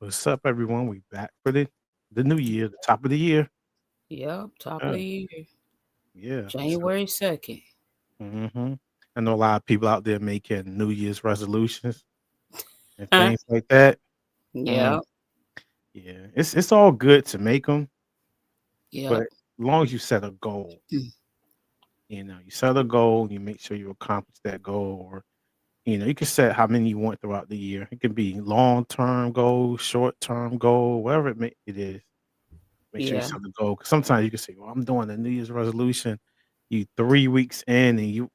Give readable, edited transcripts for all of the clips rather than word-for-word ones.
What's up, everyone? We back for the new year, the top of the year. Yep, top of Uh, the year, yeah. So, January 2nd. hmm I know a lot of people out there making New Year's resolutions and Huh? things like that. Mm, Yep, yeah, it's all good to make them, but yep, as long as you set a goal, you set a goal, you make sure you accomplish that goal, or you can set how many you want throughout the year. It can be long term goal, short term goal, whatever it is. Make sure you yeah, set the goal. Because sometimes you can say, "Well, I'm doing a New Year's resolution." You 3 weeks in and you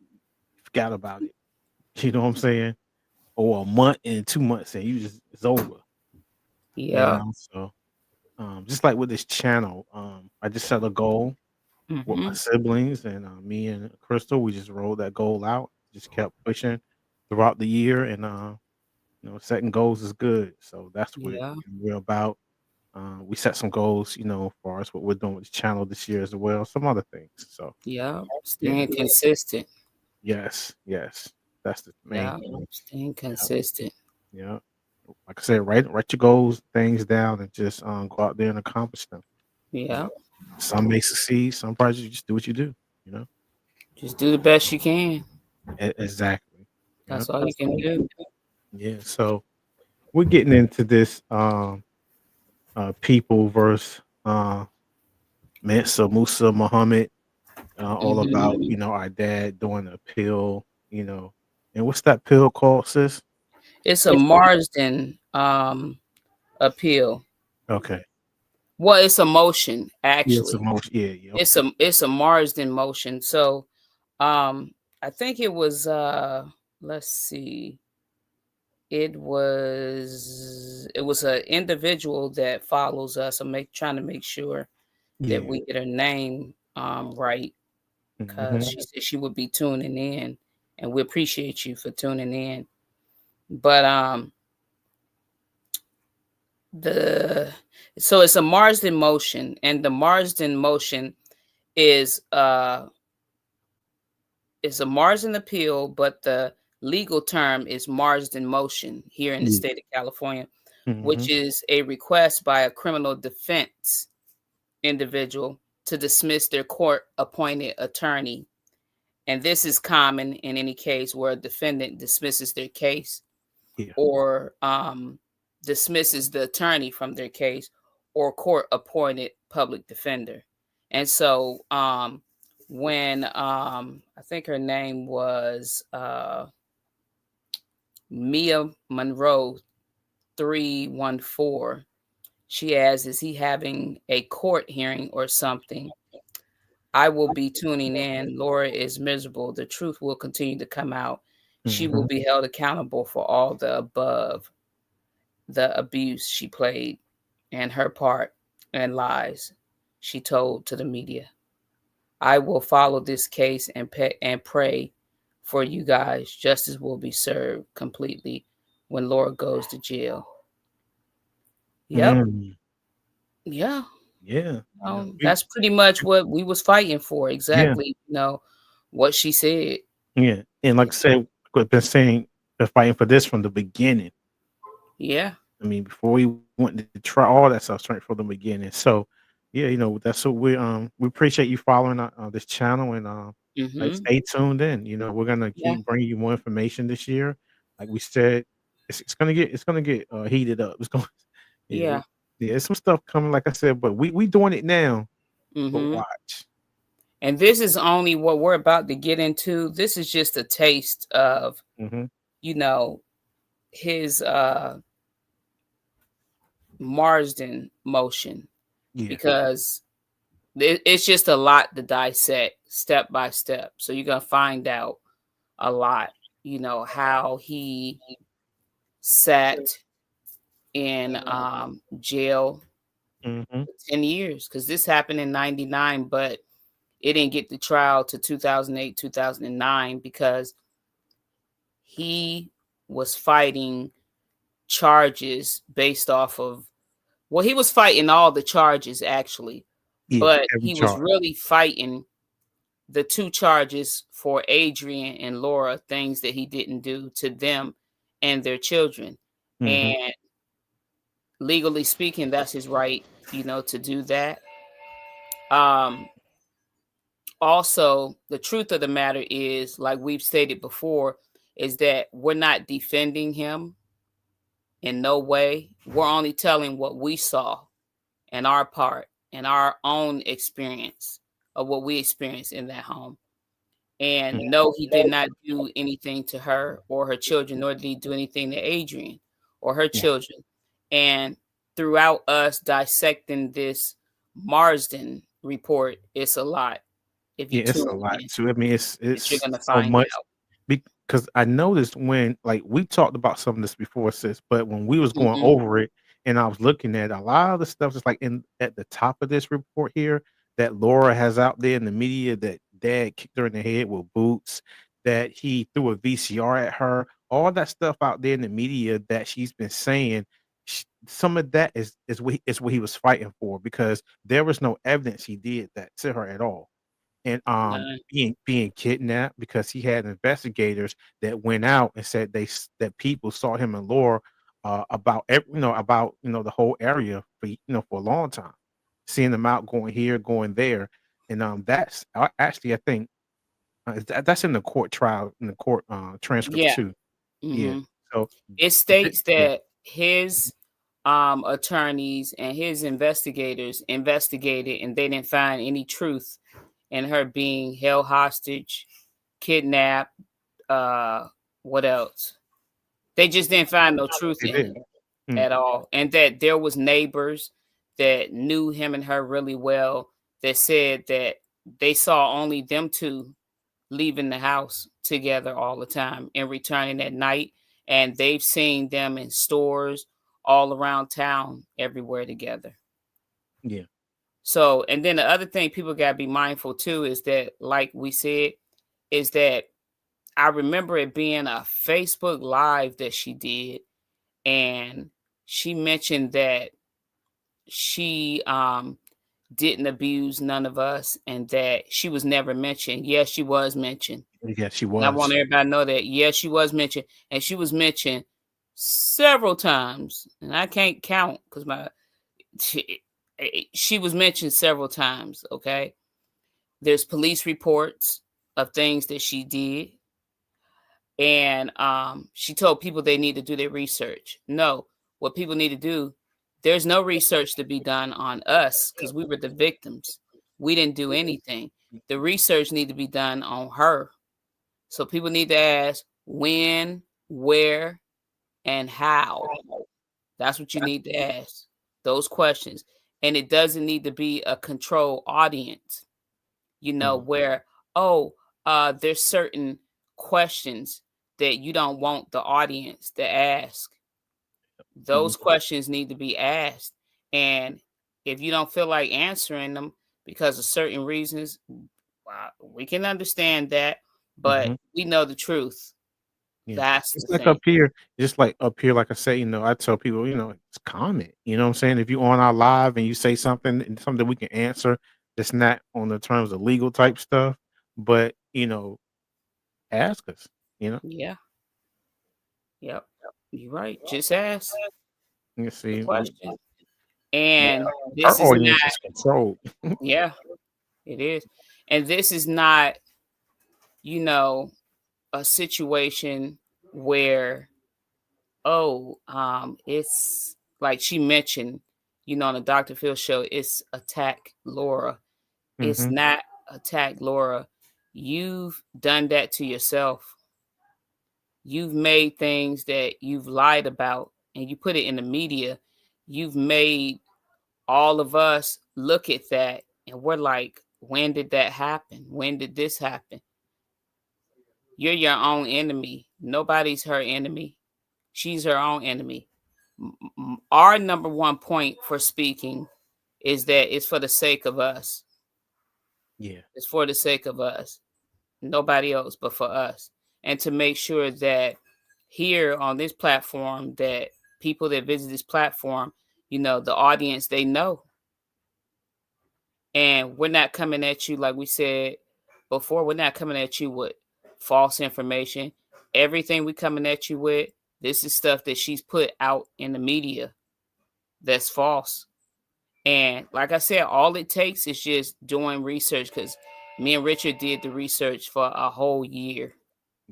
forgot about it. You know what I'm saying? Or a month and 2 months and you just it's over. yep. So just like with this channel, I just set a goal with my Mm-hmm. siblings and me and Crystal. We just rolled that goal out. Just kept pushing throughout the year, and setting goals is good. So that's what Yeah, we're about. We set some goals, for us what we're doing with the channel this year as well. Some other things. So yep. yeah, Staying consistent. yes, yes, that's the main Yeah, thing. staying Yeah, consistent. yeah. Like I said, write your goals, things down, and just go out there and accomplish them. You know, Yeah, some may succeed, some projects you just do what you do. You know, just do the best you can. Exactly. Yeah, That's all you can do. yeah. So we're getting into this people versus Mansa Musa Muhammad, all about Hmm. our dad doing a pill. And what's that pill called, sis? It's a Marsden appeal. Okay. Well, it's a motion Yes, actually. emotion. Yeah, yeah. It's Okay. a Marsden motion. So um I think it was let's see. It was an individual that follows us. I'm trying to make sure that Yeah. we get her name right, because Hmm. she said she would be tuning in, and we appreciate you for tuning in. But the so it's a Marsden motion, and the Marsden motion is a Marsden appeal, but the legal term is Marsden motion here in the Yeah. state of California, Hmm. which is a request by a criminal defense individual to dismiss their court appointed attorney. And this is common in any case where a defendant dismisses their case, Yeah. or dismisses the attorney from their case, or court appointed public defender. And so when I think her name was Mia Monroe 314, she asks, is he having a court hearing or something? I will be tuning in. Laura is miserable. The truth will continue to come out. She will Hmm. be held accountable for all the above, the abuse she played, and her part and lies she told to the media. I will follow this case and pray for you guys. Justice will be served completely when Laura goes to jail. Yep. Mm. Yeah. Yeah. Yeah. That's pretty much what we was fighting for. Yeah. Exactly. What she said. Yeah. And like I said, we've been saying been fighting for this from the beginning. Yeah. I mean, before we went to try all that stuff straight from the beginning. So, yeah, that's what we appreciate you following this channel, and Mm-hmm. stay tuned in. We're gonna Yeah. keep bringing you more information this year. Like we said, it's gonna get heated up. It's going, yeah, Yeah. yeah. It's some stuff coming. Like I said, but we doing it now. But Mm-hmm. watch. And this is only what we're about to get into. This is just a taste of, Hmm. you know, his Marsden motion, Yeah. because it's just a lot to dissect step by step. So you're gonna find out a lot, how he sat in jail Hmm. for 10 years, because this happened in 99, but it didn't get the trial to 2008, 2009, because he was fighting charges based off of, well, he was fighting all the charges actually, Yeah. but Every he was charge. really fighting the two charges for Adrian and Laura, things that he didn't do to them and their children. Hmm. And legally speaking, that's his right, to do that. Um, Also, the truth of the matter is, like we've stated before, is that we're not defending him in no way. We're only telling what we saw and our part and our own experience of what we experienced in that home. And no, he did not do anything to her or her children, nor did he do anything to Adrian or her children. And throughout us dissecting this Marsden report, it's a lot. If you Yeah, it's tune a lot in, too. I mean, that you're it's gonna so find much out. because I noticed when like we talked about some of this before, sis, but when we was going Mhm. over it and I was looking at a lot of the stuff that's like in at the top of this report here that Laura has out there in the media that dad kicked her in the head with boots, that he threw a VCR at her, all that stuff out there in the media that she's been saying. Some of that is what he was fighting for because there was no evidence he did that to her at all and None. being kidnapped because he had investigators that went out and said that people saw him and Laura about the whole area for a long time, seeing them out going here, going there, and that's actually I think that's in the court trial in the court transcripts Yeah. too. Yeah, hmm so It th- states yeah, that his attorneys and his investigators investigated, and they didn't find any truth in her being held hostage, kidnapped. What else? They just didn't find no truth they in did. it Mm, at all, and that there was neighbors that knew him and her really well that said that they saw only them two leaving the house together all the time and returning at night. And they've seen them in stores all around town, everywhere together. yeah, So, and then the other thing people got to be mindful too is that, like we said, is that I remember it being a Facebook Live that she did. And she mentioned that she didn't abuse none of us and that she was never mentioned. Yes, she was mentioned. yeah, she And I want was. everybody to know that, yes, she was mentioned, and she was mentioned several times, and I can't count because she was mentioned several times. Okay, there's police reports of things that she did, and she told people they need to do their research. No, what people need to do, there's no research to be done on us because we were the victims. We didn't do anything. The research need to be done on her. So people need to ask when, where, and how. That's what you need to ask. Those questions. And it doesn't need to be a control audience, Mhm, where, oh, there's certain questions that you don't want the audience to ask. mhm. Those questions need to be asked. And if you don't feel like answering them because of certain reasons, we can understand that, but Mhm. we know the truth. Yeah. That's It's the like thing. up here, like I say, I tell people, it's comment. You know what I'm saying? If you on our live and you say something and something we can answer that's not on the terms of legal type stuff, but ask us, you know. Yeah. Yep. You're right. Just ask You the see, question. yeah, And our this is audience not, is controlled. yeah, it is. And this is not, you know, a situation where, oh, it's like she mentioned, on the Dr. Phil show, it's attack Laura. It's Hmm. not attack Laura. You've done that to yourself. You've made things that you've lied about and you put it in the media. You've made all of us look at that and we're like, when did that happen? When did this happen? You're your own enemy. Nobody's her enemy. She's her own enemy. Our number one point for speaking is that it's for the sake of us. Yeah, It's for the sake of us. Nobody else but for us. And to make sure that here on this platform, that people that visit this platform, the audience, they know. And we're not coming at you, like we said before, we're not coming at you with false information. Everything we coming at you with, this is stuff that she's put out in the media. that's false. And like I said, all it takes is just doing research, because me and Richard did the research for a whole year.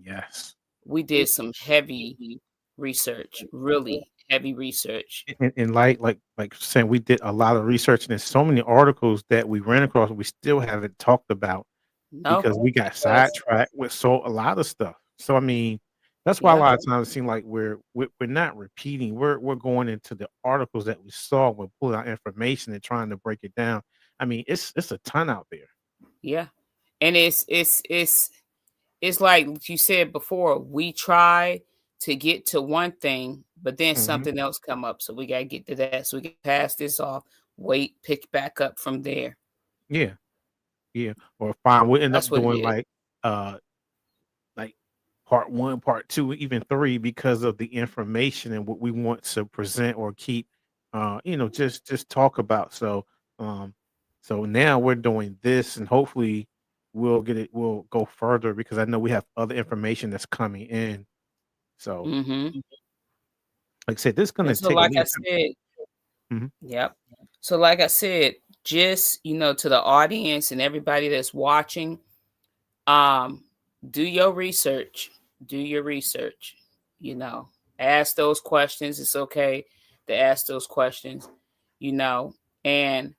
Yes. We did some heavy research, really heavy research. And like saying, we did a lot of research, and there's so many articles that we ran across we still haven't talked about No, because we got because sidetracked with so a lot of stuff. So I mean, that's why a yeah, lot of times it seems like we're not repeating. We're going into the articles that we saw. We're pulling out information and trying to break it down. I mean, it's a ton out there. yeah. And it's like you said before, we try to get to one thing, but then Hmm. something else come up. So we gotta get to that. So we can pass this off, wait, pick back up from there. Yeah, yeah. Or fine, we'll end That's up what it doing is. uh like part one, part two, even three, because of the information and what we want to present or keep, just talk about. Um, so now we're doing this, and hopefully we'll get it. We'll go further because I know we have other information that's coming in. So, Mm-hmm. like I said, this is going And to so, take at like I least. said, Mhm. yep. So, like I said, just to the audience and everybody that's watching, um, do your research. Do your research. You know, ask those questions. It's okay to ask those questions. You know, and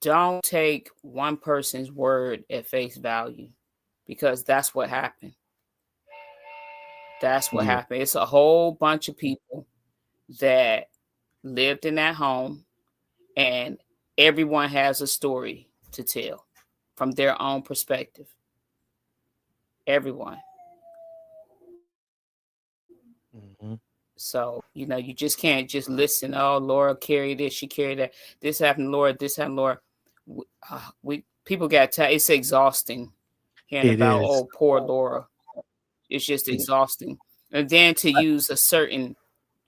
don't take one person's word at face value, because that's what happened. That's what Yeah. happened. It's a whole bunch of people that lived in that home, and everyone has a story to tell from their own perspective. Everyone. Mhm. So, you just can't just listen. Oh, Laura carried this, she carried that. This happened, Laura. This happened, Laura. We people got it's exhausting hearing It about, is. oh, poor Laura. It's just exhausting. And then to use a certain,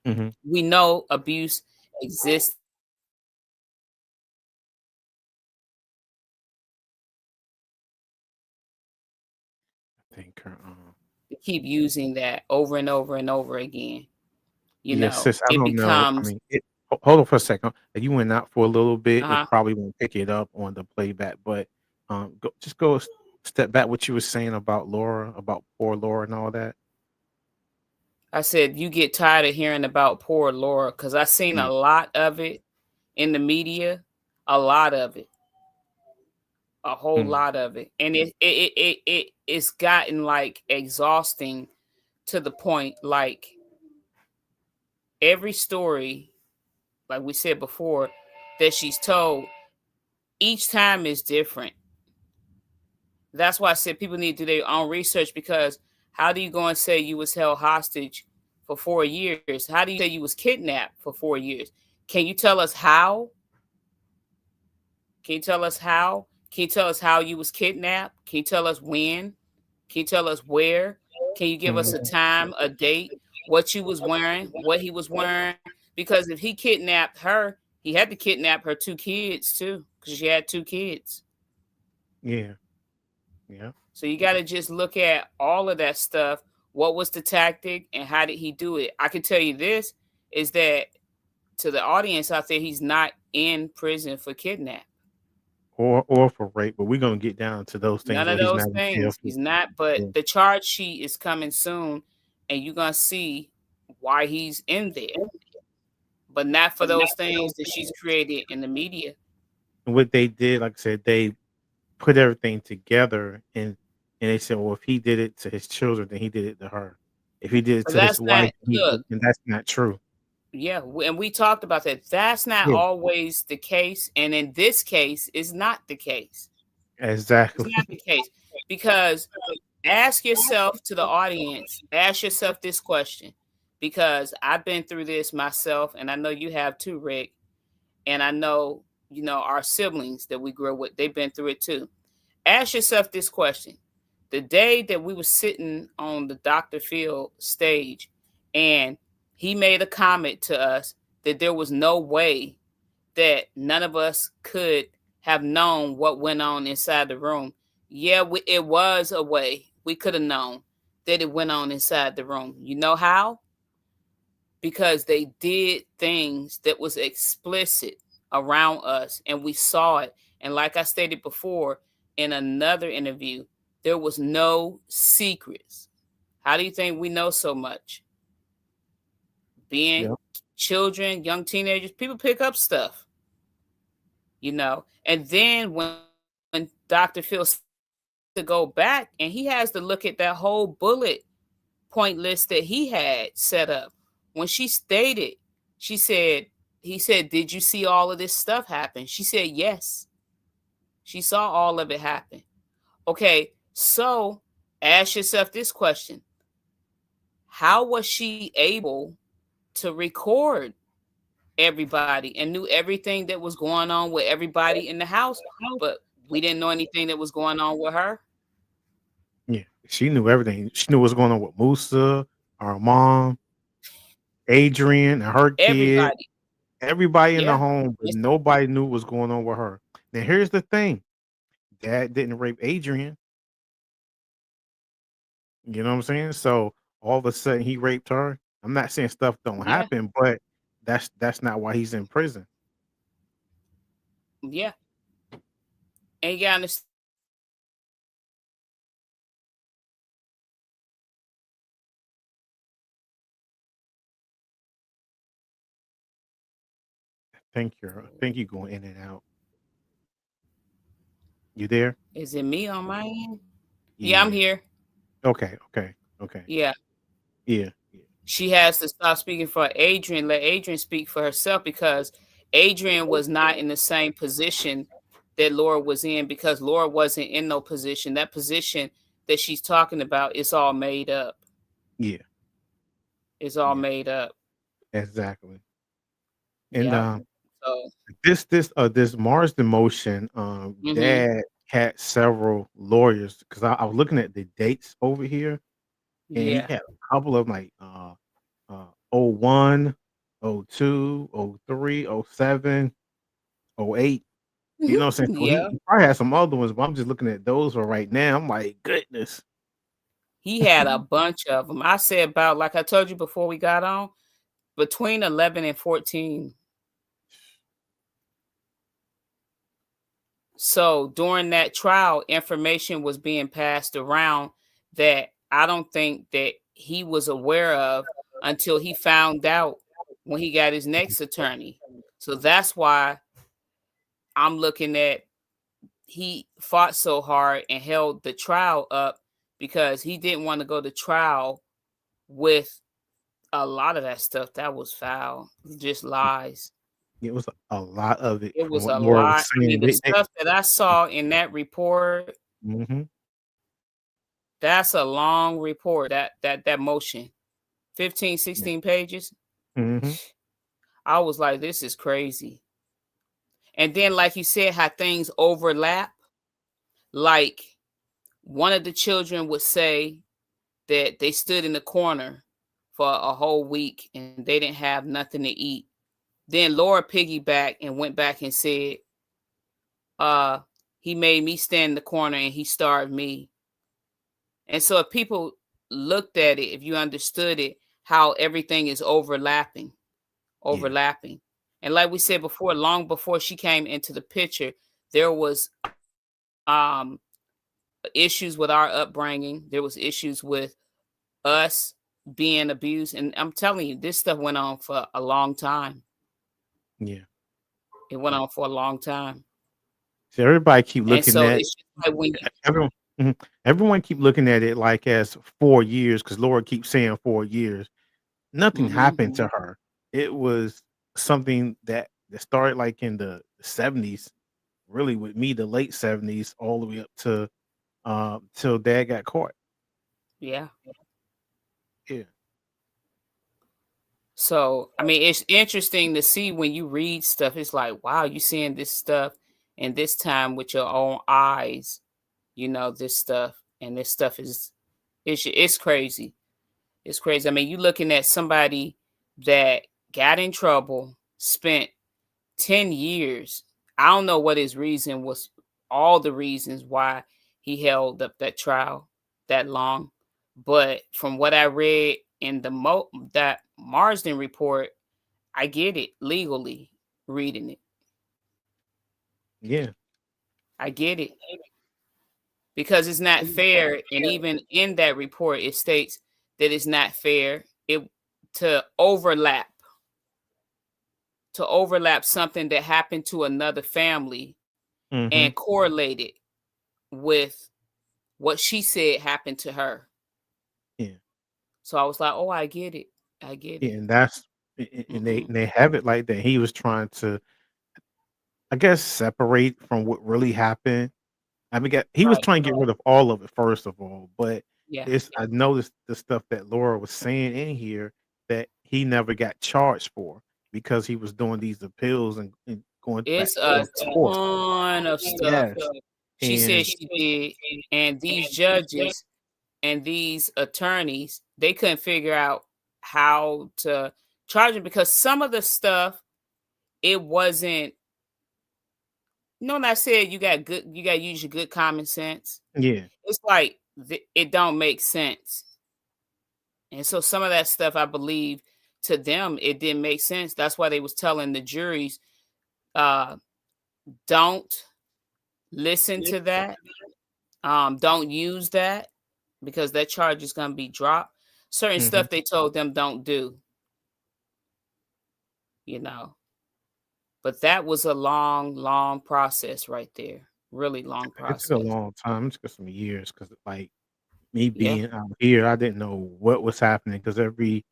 Mhm. we know abuse exists. I think. To keep using that over and over and over again. Yes, sis. I It don't know. I becomes, mean, hold on for a second. You went out for a little bit. It uh-huh. probably won't pick it up on the playback, but go step back. What you were saying about Laura, about poor Laura, and all that. I said, you get tired of hearing about poor Laura, because I seen Yeah. a lot of it in the media, a lot of it, a whole Mm, lot of it, and it's gotten like exhausting, to the point like every story, like we said before, that she's told, each time is different. That's why I said people need to do their own research, because how do you go and say you was held hostage for 4 years? How do you say you was kidnapped for 4 years? Can you tell us how? Can you tell us how? Can you tell us how you was kidnapped? Can you tell us when? Can you tell us where? Can you give us a mhm. time, a date, what you was wearing, what he was wearing? Because if he kidnapped her, he had to kidnap her two kids too, because she had two kids. Yeah. Yeah. So you got to just look at all of that stuff. What was the tactic and how did he do it? I can tell you this is that, to the audience out there, he's not in prison for kidnap. Or for rape, but we're gonna get down to those things None of where he's those not in jail things. for. He's not, but Yeah. the charge sheet is coming soon, and you're going to see why he's in there. But not for those things that she's created in the media. And what they did, like I said, they put everything together, and they said, well, if he did it to his children, then he did it to her. If he did it But to his that's not, wife, look, and that's not true. yeah, and we talked about that. That's not Yeah. always the case. And in this case, is not the case. It's Exactly. not the case, because ask yourself, to the audience, ask yourself this question, because I've been through this myself, and I know you have too, Rick. And I know, our siblings that we grew up with, they've been through it too. Ask yourself this question. The day that we were sitting on the Dr. Phil stage, and he made a comment to us that there was no way that none of us could have known what went on inside the room. Yeah, it was a way we could have known. that it went on inside the room. You know how? Because they did things that was explicit around us and we saw it. And like I stated before in another interview, there was no secrets. How do you think we know so much? Being Yeah. children, young teenagers, people pick up stuff, And then when Dr. Phil to go back and he has to look at that whole bullet point list that he had set up. When she stated, she said, he said, "Did you see all of this stuff happen?" She said, "Yes." She saw all of it happen. Okay, so ask yourself this question. How was she able to record everybody and knew everything that was going on with everybody in the house, but we didn't know anything that was going on with her? Yeah. She knew everything. She knew what's going on with Musa, our mom, Adrian, and her kid. Everybody. Everybody in the Yeah. home, but nobody knew what was going on with her. Now, here's the thing: Dad didn't rape Adrian. You know what I'm saying? So all of a sudden, he raped her. I'm not saying stuff don't Yeah. happen, but that's not why he's in prison. Yeah. And you gotta understand I think you're going in and out. You there? is it me on my end? Yeah, I'm Yeah. here. Okay. Okay. Okay. Yeah. Yeah. Yeah. She has to stop speaking for Adrian, let Adrian speak for herself because Adrian was not in the same position that Laura was in because Laura wasn't in no position. That position that she's talking about is all made up. Yeah. It's all Yeah. made up. Exactly. And Yep. So, this Mars demotion, mm-hmm. Dad had several lawyers because I was looking at the dates over here, and he Yeah. had a couple of like oh 01, oh 02, oh 03, oh 07, oh 08. You know what I'm saying? So he Yeah. probably had some other ones, but I'm just looking at those for right now. I'm like, goodness. He had a bunch of them. I said about, like I told you before we got on, between 11 and 14. So during that trial, information was being passed around that I don't think that he was aware of until he found out when he got his next attorney. So that's why I'm looking at he fought so hard and held the trial up because he didn't want to go to trial with a lot of that stuff that was foul, just lies. It was a lot of it It from was what a Laura was lot. I mean, saying. the stuff that I saw in that report, Mhm, that's a long report. That motion, 15, yeah, 16 pages. mhm, I was like, this is crazy. And then, like you said, how things overlap. Like one of the children would say that they stood in the corner for a whole week and they didn't have nothing to eat. Then Laura piggybacked and went back and said, uh, he made me stand in the corner and he starved me. And so if people looked at it, if you understood it, how everything is overlapping, yeah, overlapping. And like we said before, long before she came into the picture, there was issues with our upbringing. There was issues with us being abused. And I'm telling you, this stuff went on for a long time. yeah. It went on for a long time. So everybody keep And looking so at it's just like when you, everyone. Mhm. Everyone keep looking at it like as 4 years because Laura keeps saying 4 years. Nothing mm-hmm, happened to her. It was something that started like in the 70s, really with me, the late 70s, all the way up to till Dad got caught. yeah. Yeah, So, I mean, it's interesting to see when you read stuff. It's like, wow, you seeing this stuff and this time with your own eyes, this stuff. And this stuff it's crazy. It's crazy. I mean, you looking at somebody that got in trouble, spent 10 years. I don't know what his reason was, all the reasons why he held up that trial that long. But from what I read in that Marsden report, I get it legally reading it. Yeah. I get it because it's not fair. And even in that report, it states that it's not fair to overlap something that happened to another family and Mm-hmm. correlate it with what she said happened to her. Yeah. So I was like, oh, I get it. I get Yeah. it. And Mm-hmm. they have it like that. He was trying to, I guess, separate from what really happened. I mean, he was Right. trying to get rid of all of it first of all, but Yeah. I noticed the stuff that Laura was saying in here that he never got charged for because he was doing these appeals and going back It's and a forth to court. ton of stuff Yes, she said and she did. And these judges and these attorneys, they couldn't figure out how to charge him because some of the stuff, it wasn't, when I said you got to use your good common sense. yeah, It's like it don't make sense. And so some of that stuff, I believe, to them, it didn't make sense. That's why they was telling the juries, uh, don't listen to that. Don't use that because that charge is going to be dropped. Certain hmm, stuff they told them don't do, you know. But that was a long, long process right there. Really long it took a process. long time. It took some years because, like me Yeah. being out here, I didn't know what was happening because every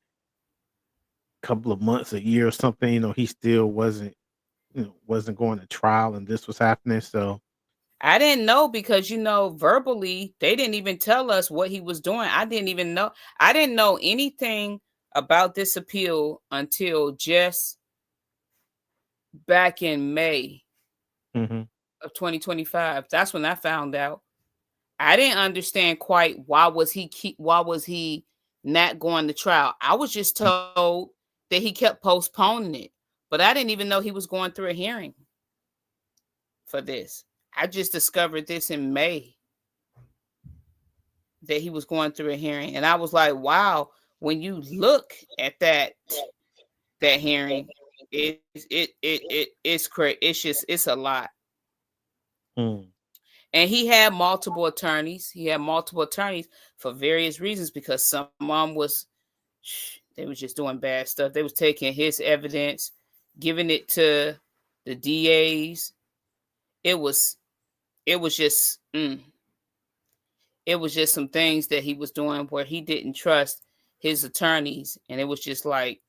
couple of months, a year or something, he still wasn't, wasn't going to trial, and this was happening. So I didn't know because, verbally, they didn't even tell us what he was doing. I didn't even know. I didn't know anything about this appeal until just back in May hmm, of 2025. That's when I found out. I didn't understand quite why was he not going to trial. I was just told that he kept postponing it. But I didn't even know he was going through a hearing for this. I just discovered this in May that he was going through a hearing, and I was like, wow, when you look at that hearing, it's crazy. It's a lot. mm, And he had multiple attorneys. He had multiple attorneys for various reasons because someone they was just doing bad stuff. They was taking his evidence, giving it to the DAs. It was it was just it was just some things that he was doing where he didn't trust his attorneys, and it was just like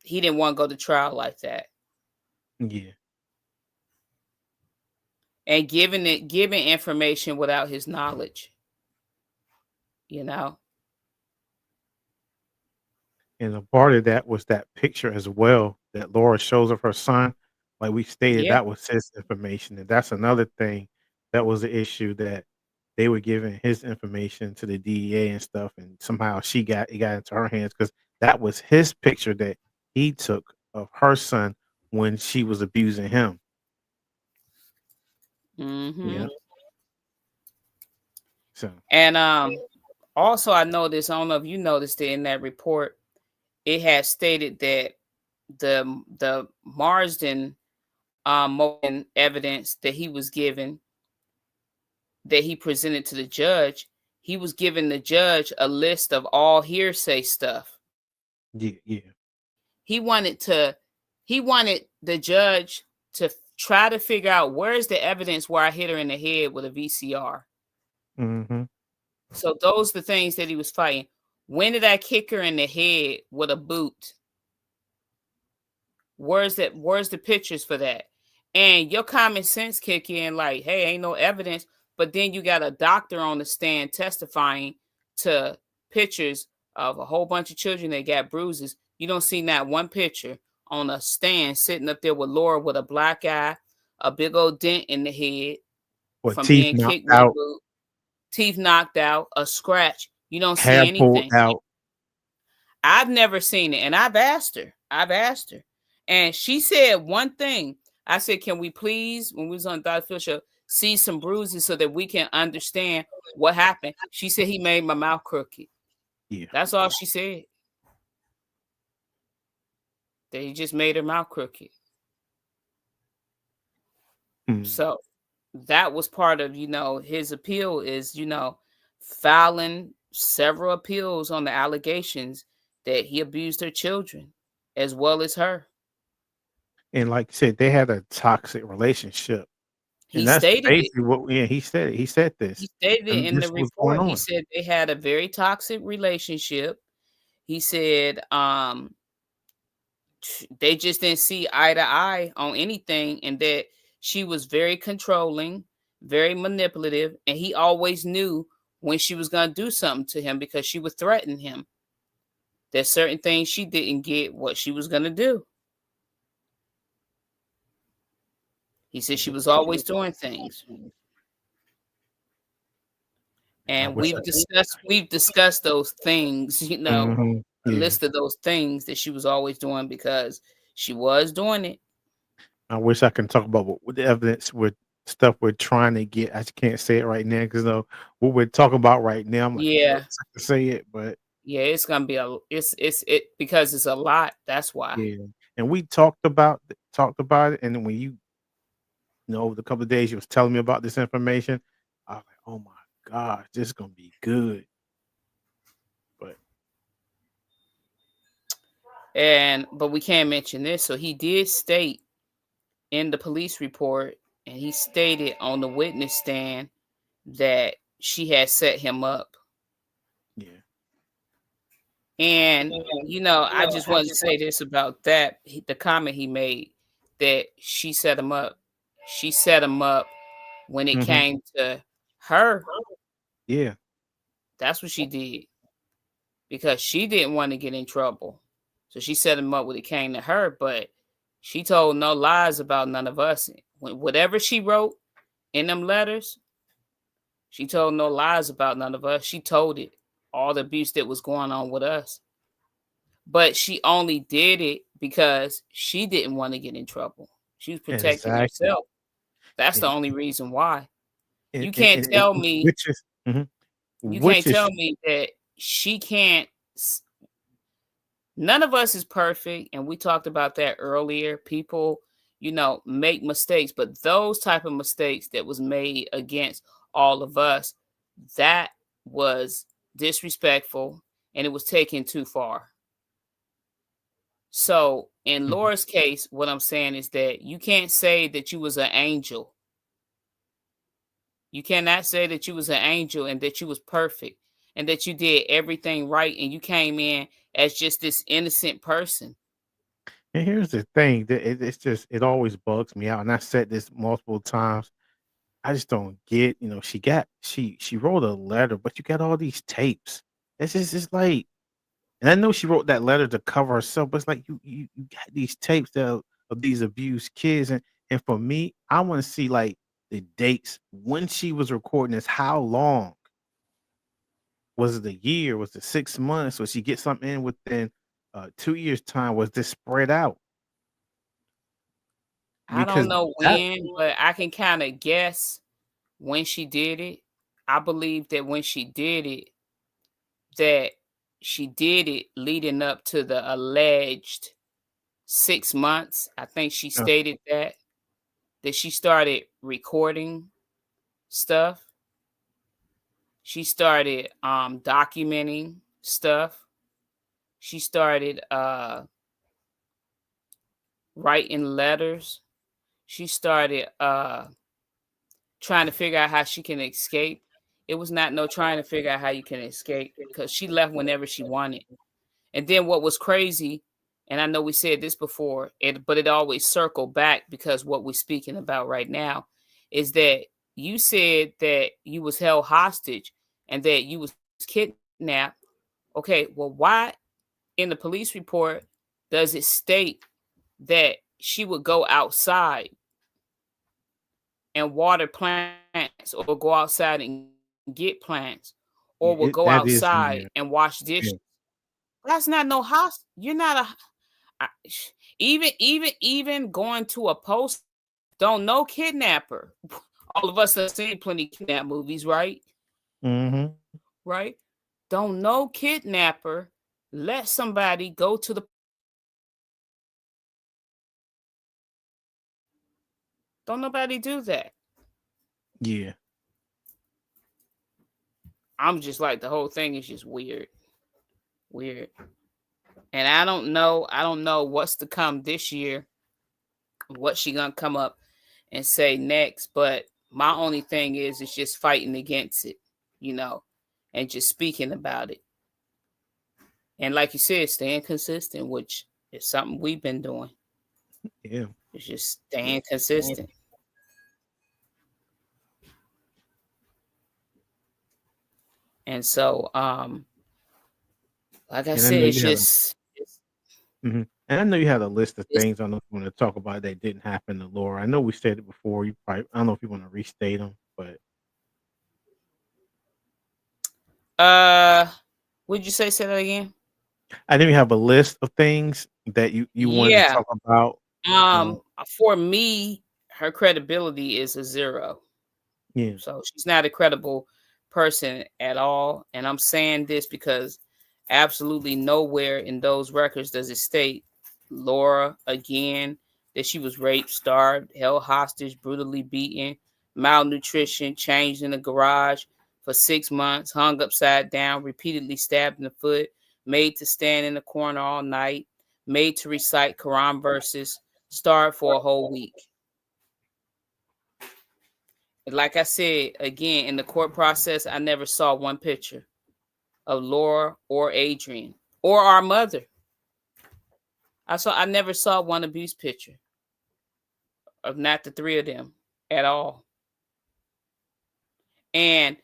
he didn't want to go to trial like that. yeah. And giving information without his knowledge, you know. And a part of that was that picture as well that Laura shows of her son. Like we stated, Yeah. that was his information, and that's another thing that was the issue that they were giving his information to the DEA and stuff, and somehow it got into her hands because that was his picture that he took of her son when she was abusing him. Mm-hmm. Yeah. So And also I noticed, I don't know if you noticed it in that report, it had stated that the Marsden motion evidence that he was given, that he presented to the judge, he was giving the judge a list of all hearsay stuff. yeah, yeah. He wanted the judge to try to figure out where's the evidence where I hit her in the head with a VCR. Mm-hmm. So those are the things that he was fighting. When did I kick her in the head with a boot? Where's the pictures for that? And your common sense kick in like, hey, ain't no evidence. But then you got a doctor on the stand testifying to pictures of a whole bunch of children that got bruises. You don't see not one picture on a stand sitting up there with Laura with a black eye, a big old dent in the head Or from teeth being knocked kicked with a out, boot, teeth knocked out, a scratch. You don't see hair pulled anything. out. I've never seen it. And I've asked her. And she said one thing. I said, can we please, when we was on Dr. Phil show, see some bruises so that we can understand what happened. She said he made my mouth crooked. Yeah. That's all she said. That he just made her mouth crooked. Mm. So that was part of, his appeal is, filing several appeals on the allegations that he abused her children as well as her. And like you said, they had a toxic relationship, He and that's stated it. basically what. Yeah, he said it. He said He this, stated it and in this the was going report. He on. said they had a very toxic relationship. He said they just didn't see eye to eye on anything, and that she was very controlling, very manipulative, and he always knew when she was going to do something to him because she would threaten him. There's certain things she didn't get what she was going to do. He said she was always doing things. I And wish we've discussed those things, Mhm. a Yeah. list of those things that she was always doing because she was doing it. I wish I can talk about what the evidence with stuff we're trying to get. I just can't say it right now because what we're talking about right now. I'm like, I Yeah. wish I could say it, but Yeah, it's gonna be it because it's a lot. That's why. yeah. And we talked about it, and then when over the couple of days you was telling me about this information, I was like, oh my gosh, this is gonna be good. But But we can't mention this. So he did state in the police report, and he stated on the witness stand that she had set him up. yeah. And I just wanted to say this about that. The comment he made that she set him up. She set him up when it Hmm. came to her. Yeah. That's what she did because she didn't want to get in trouble. So she set him up when it came to her, but she told no lies about none of us. Whatever she wrote in them letters, she told no lies about none of us. She told it, all the abuse that was going on with us. But she only did it because she didn't want to get in trouble. She was protecting Exactly. herself. That's the And only reason why. and, You and, can't and, tell and me, which is mhm, you can't which tell is me that she can't. None of us is perfect, and we talked about that earlier. People, make mistakes, but those type of mistakes that was made against all of us, that was disrespectful, and it was taken too far. So in mhm. Laura's case, what I'm saying is that you can't say that you was an angel. You cannot say that you was an angel and that you was perfect and that you did everything right and you came in as just this innocent person. And here's the thing that it's just it always bugs me out, and I said this multiple times. I just don't get, she wrote a letter, but you got all these tapes. It's like, and I know she wrote that letter to cover herself, but it's like you got these tapes of these abused kids, and for me, I want to see like the dates when she was recording this. How long was it? A year? Was it 6 months? Was she get something in within 2 years time? Was this spread out? I don't Because know that when, but I can kind of guess when she did it. I believe that when she did it, that she did it leading up to the alleged 6 months. I think she uh, stated that she started recording stuff. She started documenting stuff. She started writing letters. She started trying to figure out how she can escape. It was not no trying to figure out how you can escape because she left whenever she wanted. And then what was crazy, and I know we said this before, but it always circled back because what we're speaking about right now is that you said that you was held hostage and that you was kidnapped. Okay, well, why in the police report does it state that she would go outside and water plants or go outside and get plants or will go yeah, outside that and is in wash there. dishes? Yeah. That's not no house. You're not a even going to a post don't no kidnapper. All of us have seen plenty of kidnap movies, right? Mm-hmm. Right? Don't no kidnapper let somebody go to the. Don't nobody do that. Yeah. I'm just like, the whole thing is just weird. Weird. And I don't know what's to come this year, what she gonna come up and say next. But my only thing is it's just fighting against it, you know, and just speaking about it. And like you said, staying consistent, which is something we've been doing. Yeah. It's just staying consistent. And so, like I And I said, know it's you had a just and I know you had a list of it's things. I don't know if you want to talk about that didn't happen to Laura. I know we said it before. You probably I don't know if you want to restate them, but uh would you say that again? I know you have a list of things that you wanted to Yeah. talk about. For me, her credibility is a zero. Yeah. So she's not a credible person at all. And I'm saying this because absolutely nowhere in those records does it state Laura again that she was raped, starved, held hostage, brutally beaten, malnutrition, changed in the garage for 6 months, hung upside down, repeatedly stabbed in the foot, made to stand in the corner all night, made to recite Quran verses, starved for a whole week. Like I said, again, in the court process, I never saw one picture of Laura or Adrian or our mother. I never saw one abuse picture of not the three of them at all. And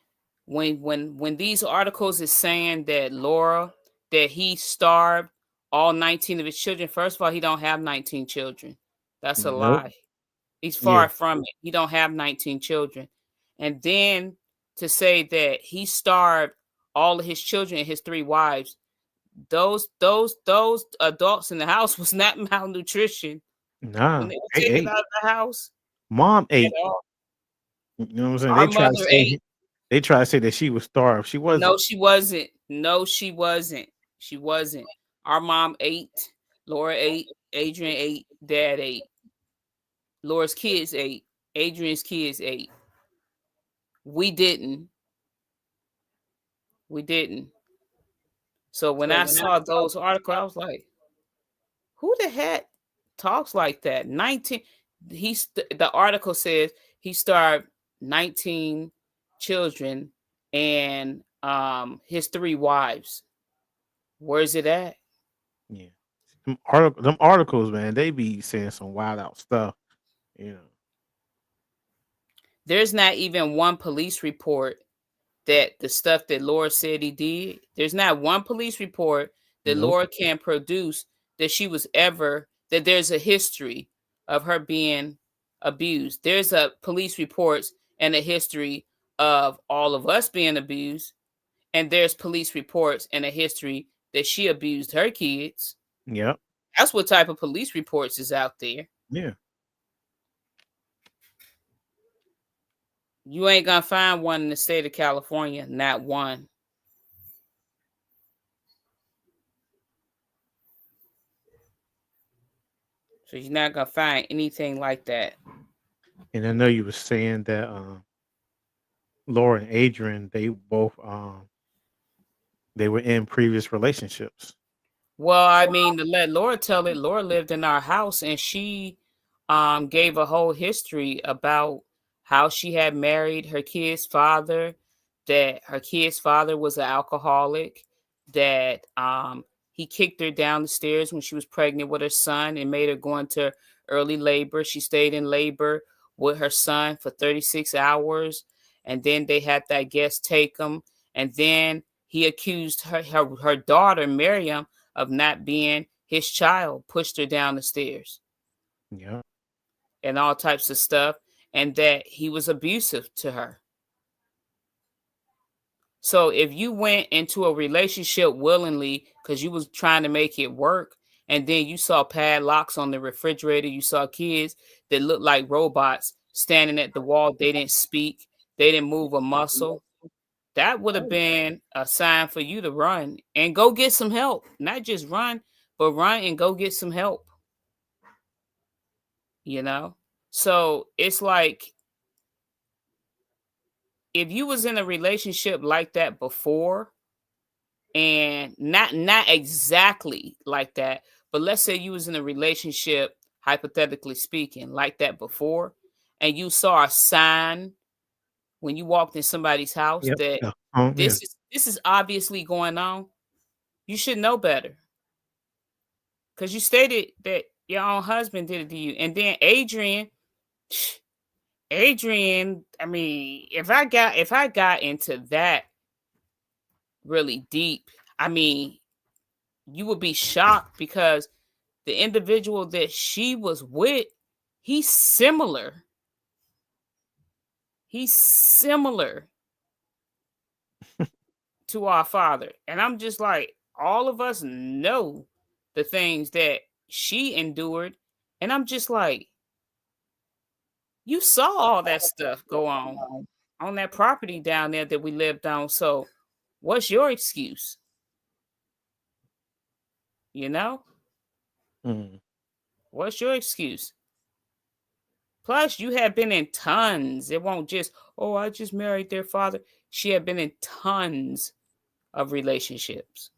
when these articles is saying that Laura, that he starved all 19 of his children, first of all, he don't have 19 children. That's a Nope. lie. He's Yeah. far from it. He don't have 19 children. And then to say that he starved all of his children and his three wives, those adults in the house was not malnutrition when Nah. they were They taken ate. out of the house Mom at ate. all. You know what I'm saying? Our mother ate. They try to say that she was starved. She No, wasn't. she wasn't. No, she wasn't. She wasn't. Our mom ate. Laura ate. Adrian ate. Dad ate. Laura's kids ate. Adrian's kids ate. We didn't. We didn't. So when I saw those articles, I was like, who the heck talks like that? 19. The article says he starved 19 children and his three wives. Where's it at? Yeah. Them articles, man, they be saying some wild out stuff. You know. There's not even one police report that the stuff that Laura said he did. There's not one police report that Nope. Laura can produce that she was ever, that there's a history of her being abused. There's a police reports and a history of all of us being abused. And there's police reports and a history that she abused her kids. Yep. That's what type of police reports is out there. Yeah. You ain't gonna find one in the state of California, not one. So you're not gonna find anything like that. And I know you were saying that Laura and Adrian, they both they were in previous relationships. Well, I mean, to let Laura tell it, Laura lived in our house and she gave a whole history about how she had married her kid's father, that her kid's father was an alcoholic, that he kicked her down the stairs when she was pregnant with her son and made her go into early labor. She stayed in labor with her son for 36 hours, and then they had that guest take him, and then he accused her daughter, Miriam, of not being his child, pushed her down the stairs Yeah. and all types of stuff, and that he was abusive to her. So if you went into a relationship willingly because you was trying to make it work, and then you saw padlocks on the refrigerator, you saw kids that looked like robots, standing at the wall. They didn't speak. They didn't move a muscle. That would have been a sign for you to run and go get some help. Not just run, but run and go get some help, you know? So it's like if you was in a relationship like that before, and not exactly like that, but let's say you was in a relationship, hypothetically speaking, like that before, and you saw a sign when you walked in somebody's house Yep. that Yeah. Yeah. this is obviously going on, you should know better. Because you stated that your own husband did it to you. And then Adrian, I mean, if I got into that really deep, I mean, you would be shocked because the individual that she was with, he's similar. He's similar to our father. And I'm just like, all of us know the things that she endured. And I'm just like, you saw all that stuff go on that property down there that we lived on. So what's your excuse? You know? Mm. What's your excuse? Plus, you have been in tons. It won't just, oh, I just married their father. She had been in tons of relationships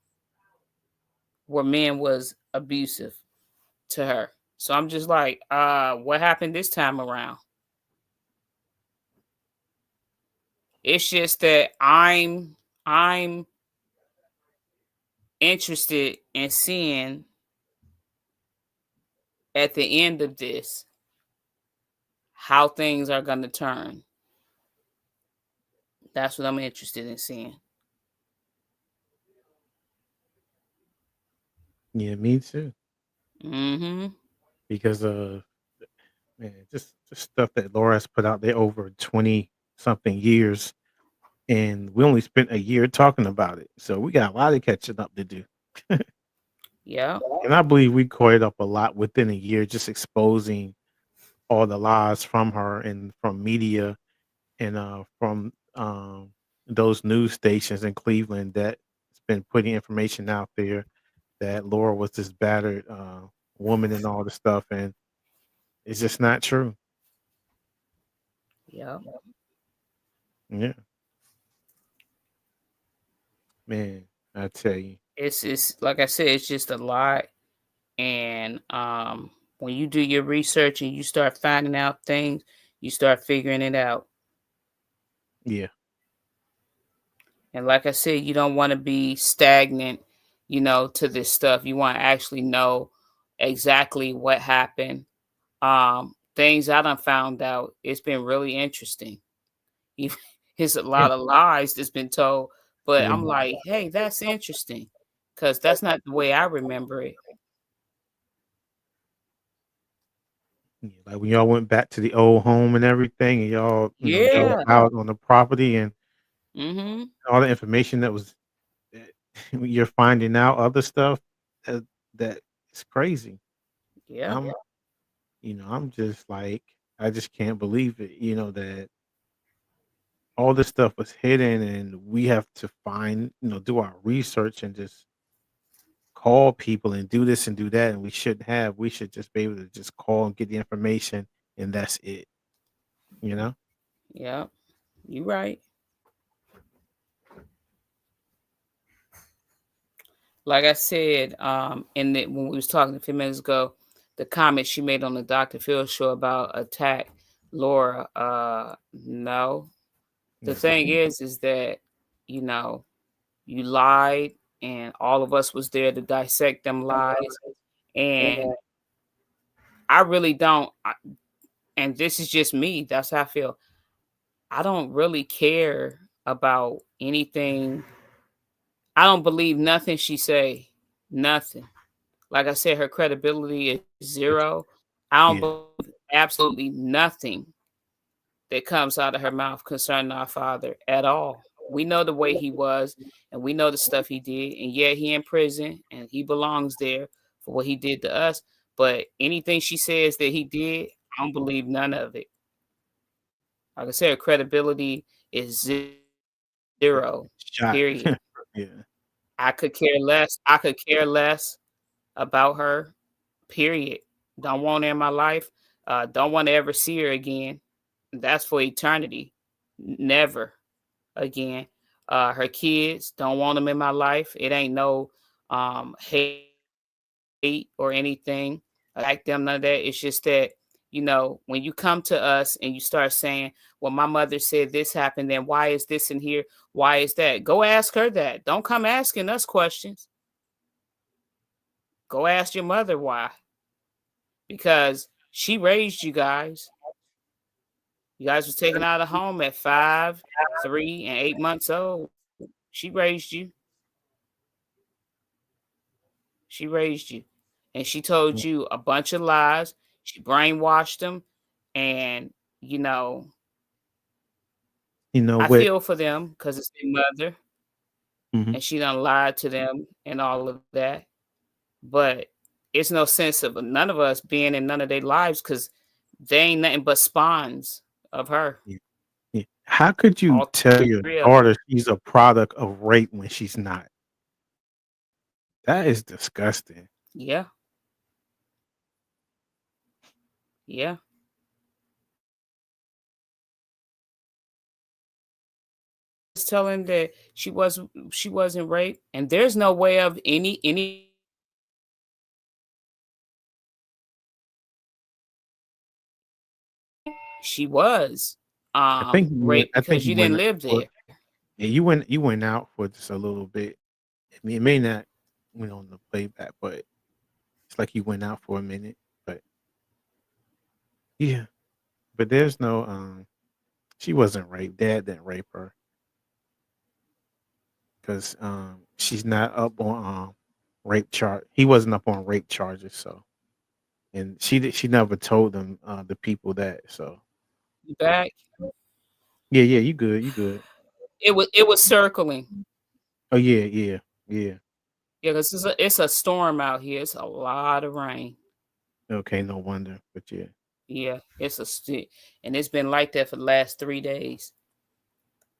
where men was abusive to her. So I'm just like, what happened this time around? It's just that I'm interested in seeing at the end of this how things are going to turn. That's what I'm interested in seeing. Yeah, me too. Mm-hmm. Because man, just stuff that Laura's put out there over 20 something years, and we only spent a year talking about it. So we got a lot of catching up to do. Yeah. And I believe we caught up a lot within a year, just exposing all the lies from her and from media and from those news stations in Cleveland that's been putting information out there that Laura was this battered woman and all the stuff, and it's just not true. Yeah. Yeah, man, I tell you. It's like I said, it's just a lot. And when you do your research and you start finding out things, you start figuring it out. Yeah, And like I said, you don't want to be stagnant, to this stuff. You want to actually know exactly what happened. Things I done found out. It's been really interesting. It's a yeah, lot of lies that's been told, but yeah, I'm like, hey, that's interesting because that's not the way I remember it. yeah. Like when y'all went back to the old home and everything, and y'all, drove Yeah. out on the property and Mm-hmm. all the information that was that you're finding out other stuff that that is crazy. Yeah. I'm, I'm just like, I just can't believe it. That all this stuff was hidden, and we have to find, do our research and just call people and do this and do that, and we shouldn't have. We should just be able to just call and get the information, and that's it. You know? Yeah. You right. Like I said, when we was talking a few minutes ago, the comment she made on the Dr. Phil show about attack Laura, no. The Yeah. thing is that, you know, you lied and all of us was there to dissect them lies. And I really don't, and this is just me, that's how I feel. I don't really care about anything. I don't believe nothing she say. Nothing. Like I said, her credibility is It's, zero. I don't yeah. believe absolutely nothing that comes out of her mouth concerning our father at all. We know the way he was, and we know the stuff he did, and yeah, he in prison, and he belongs there for what he did to us. But anything she says that he did, I don't believe none of it. Like I said, her credibility is zero. Period. Shot. Yeah. I could care less about her. Period. Don't want her in my life. Don't want to ever see her again. That's for eternity. Never again. Her kids, don't want them in my life. It ain't no hate or anything. Attack them, none of that. It's just that, when you come to us and you start saying, well, my mother said this happened, then why is this in here? Why is that? Go ask her that. Don't come asking us questions. Go ask your mother why. Because she raised you guys. You guys was taken out of the home at 5, 3, and 8 months old. She raised you. She raised you. And she told you a bunch of lies. She brainwashed them. And, you know, You know I what? feel for them because it's their mother. Mhm. And she done lied to them and all of that. But it's no sense of none of us being in none of their lives because they ain't nothing but spawns of her. Yeah. Yeah. How could you All tell three your of them. daughter she's a product of rape when she's not? That is disgusting. Yeah. Yeah. Just tell him that she wasn't raped, and there's no way of anybody she was raped I think because you you went didn't out live for there. yeah, you went out for just a little bit. I mean, it may not went on the playback, but it's like you went out for a minute. But yeah, but there's no she wasn't raped. Dad didn't rape her because she's not up on rape chart. He wasn't up on rape charges, so and she never told them the people that. So You back? yeah, yeah, you good. It was circling. Oh yeah, yeah, yeah. Yeah, because it's a storm out here. It's a lot of rain. Okay, no wonder. But yeah, Yeah, and it's been like that for the last 3 days.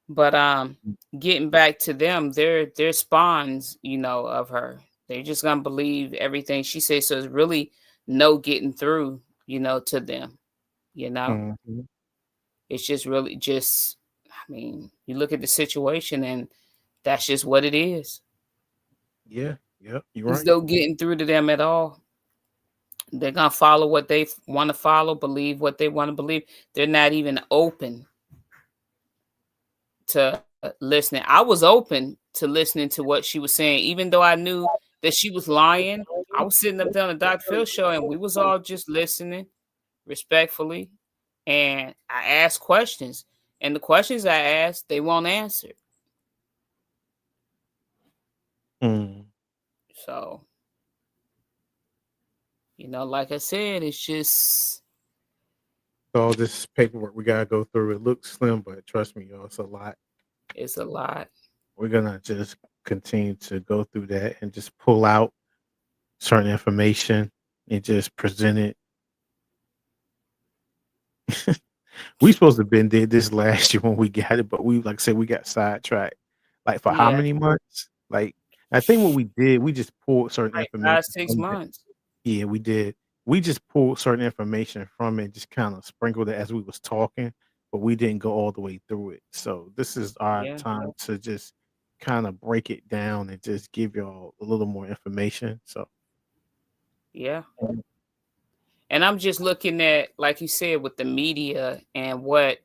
But getting back to them, they're spawns, of her. They're just gonna believe everything she says. So it's really no getting through, to them. You know, mhm. it's just really just. I mean, you look at the situation, and that's just what it is. Yeah, yeah, you're There's right. no getting through to them at all. They're gonna follow what they want to follow, believe what they want to believe. They're not even open to listening. I was open to listening to what she was saying, even though I knew that she was lying. I was sitting up there on the Dr. Phil show, and we was all just listening respectfully. And I asked questions, and the questions I asked, they won't answer. Mm. So, like I said, it's just So all this paperwork we gotta go through. It looks slim, but trust me, y'all, it's a lot. it's a lot. We're gonna just continue to go through that and just pull out certain information and just present it. We supposed to have been did this last year when we got it, but we like I said, we got sidetracked. Like for how Yeah, many months? Like I think what we did, we just pulled certain like five, information six from it. months. Yeah, we did. We just pulled certain information from it, just kind of sprinkled it as we was talking, but we didn't go all the way through it. So this is our Yeah, time to just kind of break it down and just give y'all a little more information. So yeah. And I'm just looking at, like you said, with the media and what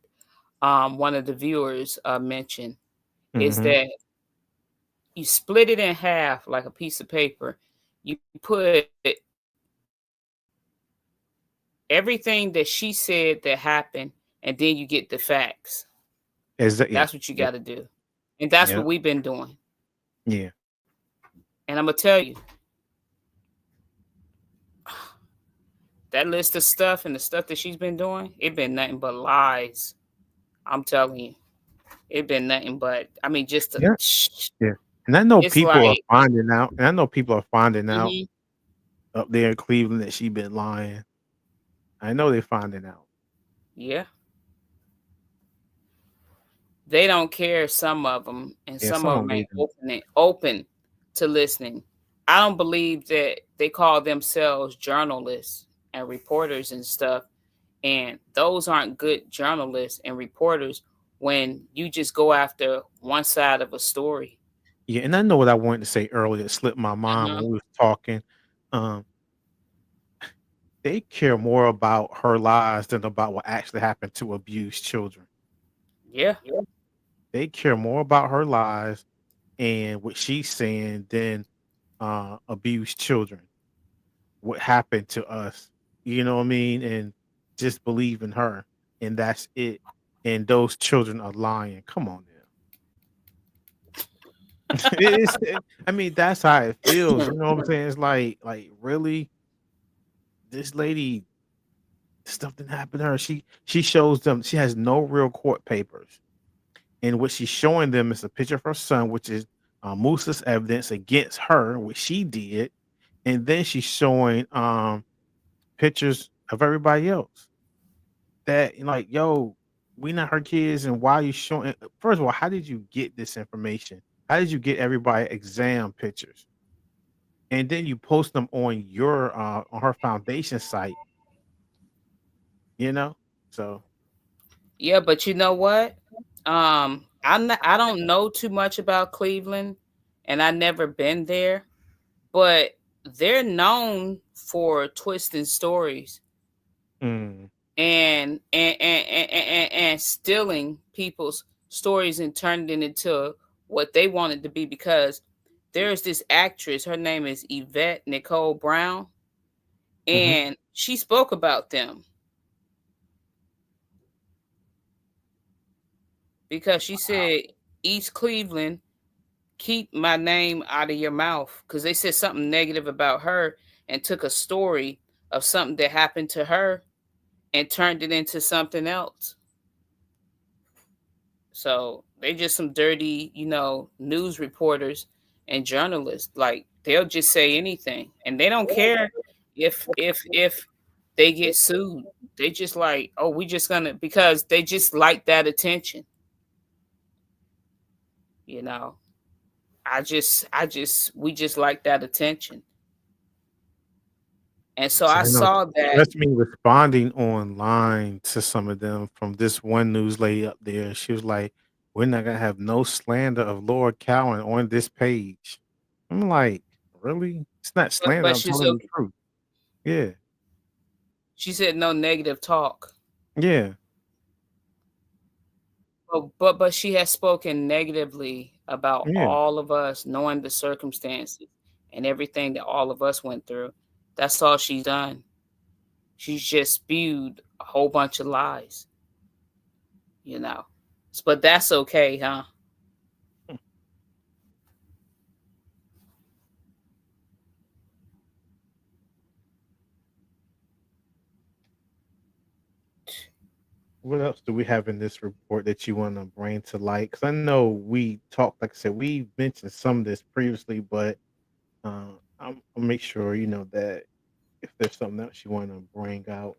one of the viewers mentioned is mhm. that you split it in half like a piece of paper. You put everything that she said that happened, and then you get the facts. Yeah, That's what you yeah, got to do. And that's yeah, what we've been doing. yeah. And I'm going to tell you, that list of stuff and the stuff that she's been doing, it been nothing but lies. I'm telling you, it been nothing but, I mean, just a, Yeah. Yeah. And I know it's people are like, finding out, and I know people are finding out mhm, up there in Cleveland that she been lying. I know they're finding out. yeah. they don't care. Some of them, and Yeah, some some of of them them ain't leaving. open to listening. I don't believe that they call themselves journalists and reporters and stuff, and those aren't good journalists and reporters when you just go after one side of a story. Yeah, and I know what I wanted to say earlier. It slipped my mind Uh-huh. when we was talking. Um, they care more about her lies than about what actually happened to abused children. Yeah. They care more about her lies and what she's saying than abused children. What happened to us? You know what I mean? And just believe in her, and that's it. And those children are lying. Come on now. I mean, that's how it feels. You know what I'm saying? It's like really, this lady, stuff didn't happen to her. She shows them she has no real court papers, and what she's showing them is a picture of her son, which is Musa's evidence against her, which she did, and then she's showing pictures of everybody else. That like, yo, we not her kids, and why are you showing? First of all, how did you get this information? How did you get everybody exam pictures? And then you post them on your on her foundation site, you know? So Yeah, but you know what? I don't know too much about Cleveland, and I never been there, but they're known for twisting stories mm, and stealing people's stories and turning it into what they wanted to be, because there's this actress, her name is Yvette Nicole Brown, mhm, and she spoke about them because she said East Cleveland, keep my name out of your mouth, because they said something negative about her and took a story of something that happened to her and turned it into something else. So they just some dirty, news reporters and journalists. Like they'll just say anything, and they don't care if they get sued. They just like, oh, we just gonna, because they just like that attention. You know, we just like that attention. And so so I I know saw that. that's me responding online to some of them from this one news lady up there. She was like, "We're not gonna have no slander of Lord Cowan on this page." I'm like, really? It's not slander. But I'm telling the truth. Yeah, she said no negative talk. yeah, But she has spoken negatively about yeah. all of us, knowing the circumstances and everything that all of us went through. That's all she's done. She's just spewed a whole bunch of lies, you know. But that's okay, huh? What else do we have in this report that you want to bring to light? Because I know we talked, like I said, we mentioned some of this previously, but I'll make sure you know that if there's something else you want to bring out.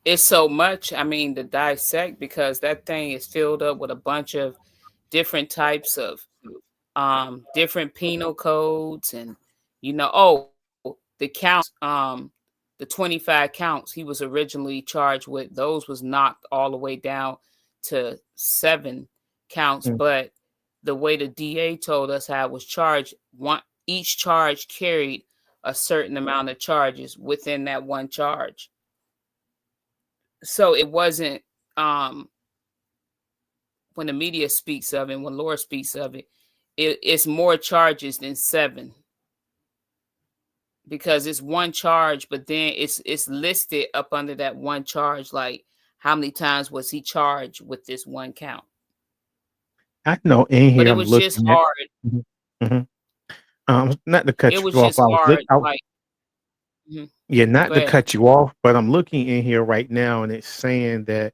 It's so much, I mean, to dissect, because that thing is filled up with a bunch of different types of different penal codes, and the counts, the 25 counts he was originally charged with, those was knocked all the way down to 7 counts. Mm. But the way the DA told us how it was charged, one each charge carried a certain amount of charges within that one charge. So it wasn't, um when the media speaks of it, when Laura speaks of it, it's more charges than 7, because it's one charge, but then it's listed up under that one charge, like how many times was he charged with this one count. I know in But here it I'm was just looking at. hard. Mhm, mhm. Not to It cut was you off. just I was look. hard. Like, mhm. Yeah, Go not to ahead. cut you off, but I'm looking in here right now, and it's saying that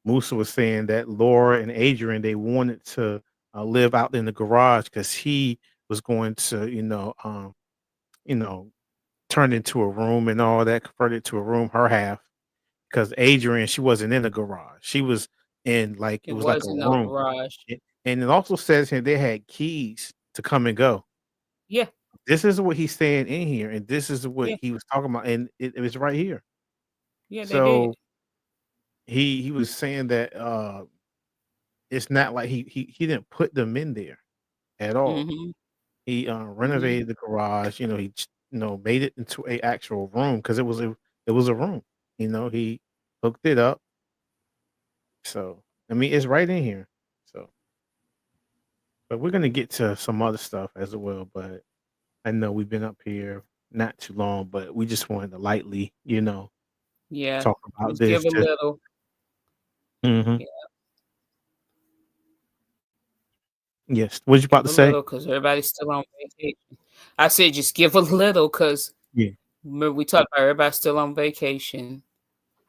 Musa was saying that Laura and Adrian they wanted to live out in the garage because he was going to, you know, turn into a room and all that, convert it to a room, her half, because Adrian, she wasn't in the garage. She was in like it It was like a wasn't no room. garage. And it also says here they had keys to come and go. Yeah, This is what he's saying in here, and this is what yeah, he was talking about, and it was right here. yeah, they did. So he was saying that it's not like he didn't put them in there at all. Mhm, He mhm. renovated the garage. Made it into a actual room because it was a room. He hooked it up. So I mean, it's right in here. So, but we're gonna get to some other stuff as well. But I know we've been up here not too long, but we just wanted to lightly, Yeah, talk about just give this. a Just little. hmm Yeah, yes. What you about give to a say? little because everybody's still on vacation. I said just give a little because Yeah, remember we talked about everybody's still on vacation,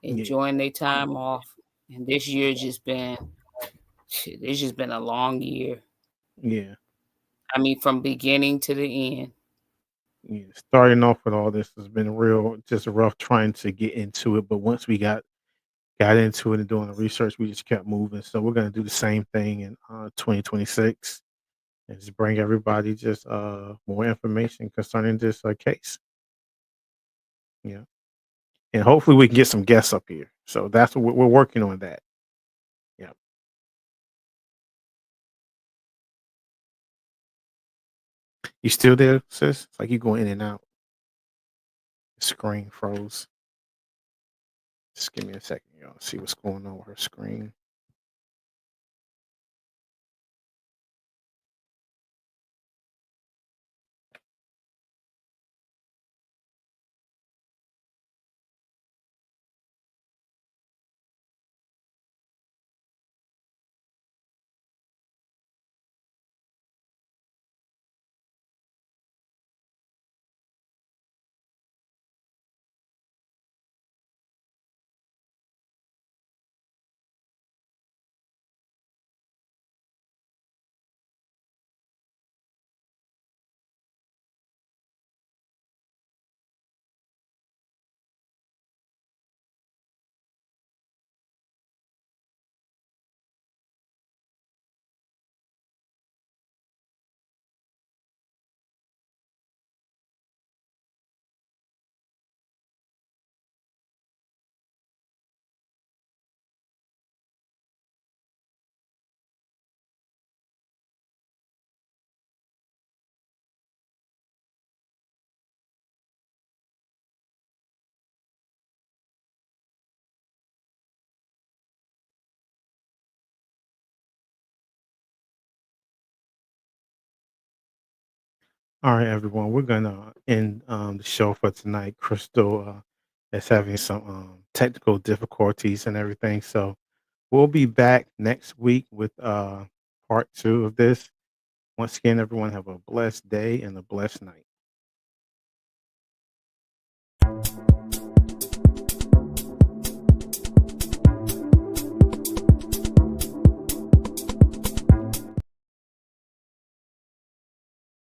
yeah, enjoying their time off, and this year just been shit, it's just been a long year. yeah, I mean, from beginning to the end. yeah. Starting off with all this has been real, just rough trying to get into it. But once we got into it and doing the research, we just kept moving. So we're gonna do the same thing in 2026 and just bring everybody just more information concerning this case. Yeah, and hopefully we can get some guests up here. So that's what we're working on. That. Yeah. You still there, sis? It's like you going in and out. The screen froze. Just give me a second, y'all. See what's going on with her screen. All right, everyone. We're gonna end the show for tonight. Crystal is having some technical difficulties and everything, so we'll be back next week with part 2 of this. Once again, everyone have a blessed day and a blessed night.